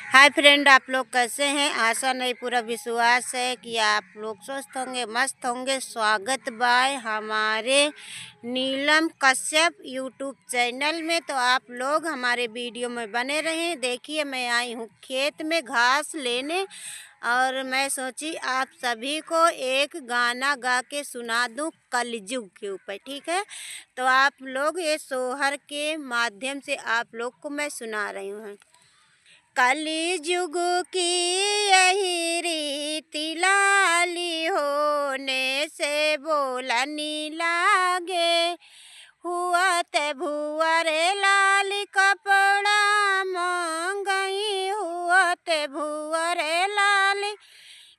Hi friend, आप लोग कैसे हैं। आशा नहीं पूरा विश्वास है कि आप लोग स्वस्थ होंगे, मस्त होंगे। स्वागत बाय हमारे नीलम कश्यप यूट्यूब चैनल में। तो आप लोग हमारे वीडियो में बने रहें। देखिए, मैं आई हूँ खेत में घास लेने और मैं सोची आप सभी को एक गाना गा के सुना दूँ कलयुग के ऊपर, ठीक है। तो आप लोग ये सोहर के माध्यम से आप लोग को मैं सुना रही हूँ। कलयुग की यही रीति लाली होने से बोलनी लागे। हुआ ते भुअर लाल कपड़ा मांगई, हुआ ते भुअर लाल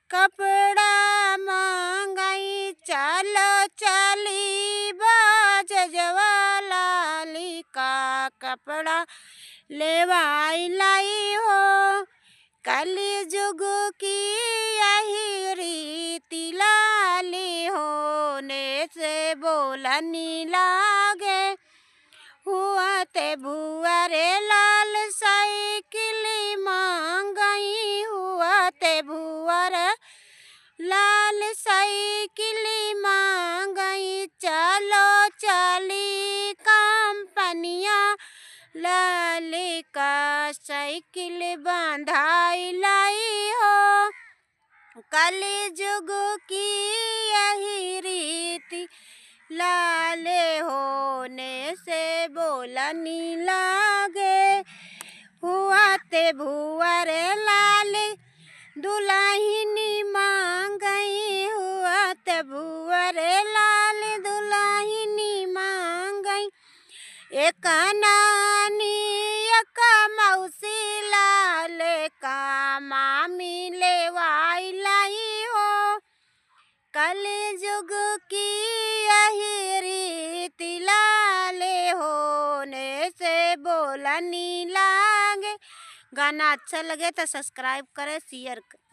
कपड़ा मांगई। चलो चली बाज लाली का कपड़ा लेवाई लाई हो। कलयुग की यही रीति लाली होने से बोलनी लागे। हुआ ते भुअर लाल साइकिल मांगई, हुआ ते भुअर लाल साइकिल मांगई। चलो चली कंपनिया लाल का साइकिल बंधाई लाई हो। कलयुग की यही रीति लाल होने से बोलनी लागे। हुआ ते भुअर लाल दुल्हनी मांगई, हुआ ते भुअर लाल दुल्हनी मांगई। एक नानी एक मौसी लाल का मामी लेवाई लाई हो। कलयुग की यही रीति लाल होने से बोलनी लागे। गाना अच्छा लगे तो सब्सक्राइब करें, शेयर करें।